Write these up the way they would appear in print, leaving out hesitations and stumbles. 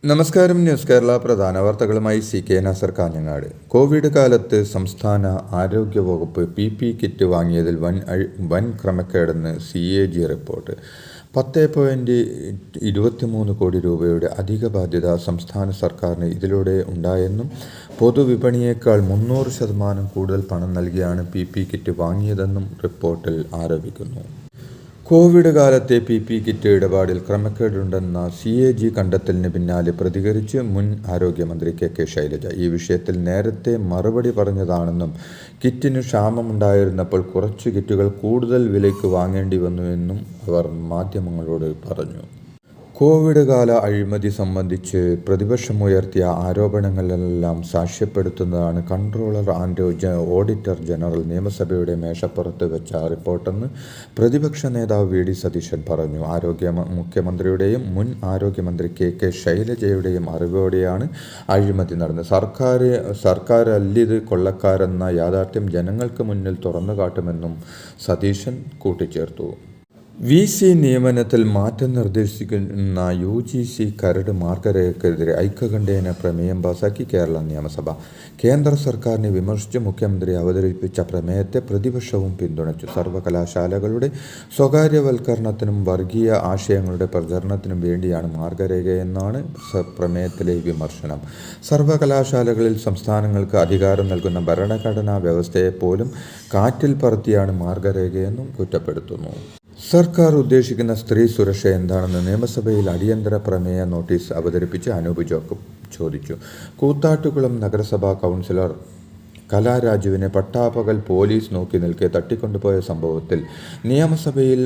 നമസ്കാരം. ന്യൂസ് കേരള പ്രധാന വാർത്തകളുമായി CK നാസർ കാഞ്ഞങ്ങാട്. കോവിഡ് കാലത്ത് സംസ്ഥാന ആരോഗ്യ വകുപ്പ് PPE കിറ്റ് വാങ്ങിയതിൽ വൻ ക്രമക്കേടെന്ന് CAG റിപ്പോർട്ട്. 10.23 കോടി രൂപയുടെ അധിക ബാധ്യത സംസ്ഥാന സർക്കാരിന് ഇതിലൂടെ ഉണ്ടായെന്നും പൊതുവിപണിയേക്കാൾ 300% കൂടുതൽ പണം നൽകിയാണ് PPE കിറ്റ് വാങ്ങിയതെന്നും റിപ്പോർട്ടിൽ ആരോപിക്കുന്നു. കോവിഡ് കാലത്തെ PPE കിറ്റ് ഇടപാടിൽ ക്രമക്കേടുണ്ടെന്ന CAG കണ്ടെത്തലിന് പിന്നാലെ പ്രതികരിച്ച് മുൻ ആരോഗ്യമന്ത്രി KK ശൈലജ ഈ വിഷയത്തിൽ നേരത്തെ മറുപടി പറഞ്ഞതാണെന്നും കിറ്റിന് ക്ഷാമമുണ്ടായിരുന്നപ്പോൾ കുറച്ച് കിറ്റുകൾ കൂടുതൽ വിലയ്ക്ക് വാങ്ങേണ്ടി വന്നുവെന്നും അവർ മാധ്യമങ്ങളോട് പറഞ്ഞു. കോവിഡ് കാല അഴിമതി സംബന്ധിച്ച് പ്രതിപക്ഷമുയർത്തിയ ആരോപണങ്ങളെല്ലാം സാക്ഷ്യപ്പെടുത്തുന്നതാണ് കൺട്രോളർ ആൻഡ് ഓഡിറ്റർ ജനറൽ നിയമസഭയുടെ മേശപ്പുറത്ത് വെച്ച റിപ്പോർട്ടെന്ന് പ്രതിപക്ഷ നേതാവ് VD സതീശൻ പറഞ്ഞു. മുഖ്യമന്ത്രിയുടെയും മുൻ ആരോഗ്യമന്ത്രി KK ശൈലജയുടെയും അറിവോടെയാണ് അഴിമതി നടന്നത്. സർക്കാരല്ലിത് കൊള്ളക്കാരെന്ന യാഥാർത്ഥ്യം ജനങ്ങൾക്ക് മുന്നിൽ തുറന്നുകാട്ടുമെന്നും സതീശൻ കൂട്ടിച്ചേർത്തു. VC നിയമനത്തിൽ മാറ്റം നിർദ്ദേശിക്കുന്ന UGC കരട് മാർഗരേഖയ്ക്കെതിരെ ഐക്യകണ്ഠേന പ്രമേയം പാസാക്കി കേരള നിയമസഭ. കേന്ദ്ര സർക്കാരിനെ വിമർശിച്ച് മുഖ്യമന്ത്രി അവതരിപ്പിച്ച പ്രമേയത്തെ പ്രതിപക്ഷവും പിന്തുണച്ചു. സർവകലാശാലകളുടെ സ്വകാര്യവൽക്കരണത്തിനും വർഗീയ ആശയങ്ങളുടെ പ്രചരണത്തിനും വേണ്ടിയാണ് മാർഗരേഖയെന്നാണ് പ്രമേയത്തിലെ വിമർശനം. സർവകലാശാലകളിൽ സംസ്ഥാനങ്ങൾക്ക് അധികാരം നൽകുന്ന ഭരണഘടനാ വ്യവസ്ഥയെപ്പോലും കാറ്റിൽ പറത്തിയാണ് മാർഗരേഖയെന്നും കുറ്റപ്പെടുത്തുന്നു. സർക്കാർ ഉദ്ദേശിക്കുന്ന സ്ത്രീ സുരക്ഷ എന്താണെന്ന് നിയമസഭയിൽ അടിയന്തര പ്രമേയ നോട്ടീസ് അവതരിപ്പിച്ച് അനൂപ് ജോക്കബ് ചോദിച്ചു. കൂത്താട്ടുകുളം നഗരസഭാ കൗൺസിലർ കലാരാജുവിനെ പട്ടാപ്പകൽ പോലീസ് നോക്കി നിൽക്കെ തട്ടിക്കൊണ്ടുപോയ സംഭവത്തിൽ നിയമസഭയിൽ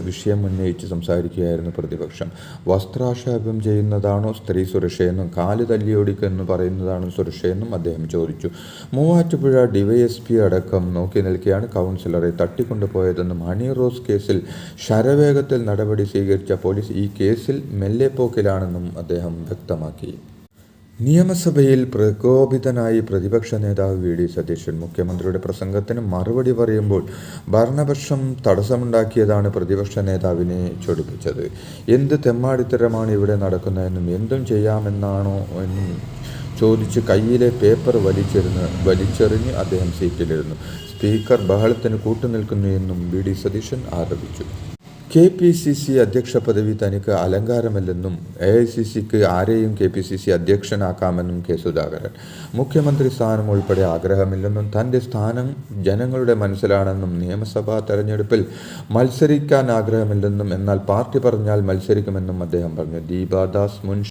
വിഷയം ഉന്നയിച്ച് സംസാരിക്കുകയായിരുന്നു പ്രതിപക്ഷം. വസ്ത്രാക്ഷേപം ചെയ്യുന്നതാണോ സ്ത്രീ സുരക്ഷയെന്നും കാല് തല്ലിയൊടിക്കെന്ന് പറയുന്നതാണോ സുരക്ഷയെന്നും അദ്ദേഹം ചോദിച്ചു. മൂവാറ്റുപുഴ DYSP അടക്കം നോക്കി നിൽക്കെയാണ് കൗൺസിലറെ തട്ടിക്കൊണ്ടുപോയതെന്നും ഹണി റോസ് കേസിൽ ശരവേഗത്തിൽ നടപടി സ്വീകരിച്ച പോലീസ് ഈ കേസിൽ മെല്ലെപ്പോക്കിലാണെന്നും അദ്ദേഹം വ്യക്തമാക്കി. നിയമസഭയിൽ പ്രകോപിതനായി പ്രതിപക്ഷ നേതാവ് VD സതീശൻ മുഖ്യമന്ത്രിയുടെ പ്രസംഗത്തിന് മറുപടി പറയുമ്പോൾ ഭരണപക്ഷം തടസ്സമുണ്ടാക്കിയതാണ് പ്രതിപക്ഷ നേതാവിനെ ചൊടിപ്പിച്ചത്. എന്ത് തെമ്മാടിത്തരമാണ് ഇവിടെ നടക്കുന്നതെന്നും എന്തും ചെയ്യാമെന്നാണോ എന്നും ചോദിച്ച് കയ്യിലെ പേപ്പർ വലിച്ചെറിഞ്ഞ് അദ്ദേഹം സീറ്റിലിരുന്നു. സ്പീക്കർ ബഹളത്തിന് കൂട്ടുനിൽക്കുന്നു എന്നും VD സതീശൻ ആരോപിച്ചു. KPCC അധ്യക്ഷ പദവി തനിക്ക് അലങ്കാരമല്ലെന്നും AICCക്ക് ആരെയും KPCC അധ്യക്ഷനാക്കാമെന്നും K സുധാകരൻ. മുഖ്യമന്ത്രി സ്ഥാനം ഉൾപ്പെടെ ആഗ്രഹമില്ലെന്നും തൻ്റെ സ്ഥാനം ജനങ്ങളുടെ മനസ്സിലാണെന്നും നിയമസഭാ തെരഞ്ഞെടുപ്പിൽ മത്സരിക്കാൻ ആഗ്രഹമില്ലെന്നും എന്നാൽ പാർട്ടി പറഞ്ഞാൽ മത്സരിക്കുമെന്നും അദ്ദേഹം പറഞ്ഞു. ദീപാദാസ് മുൻ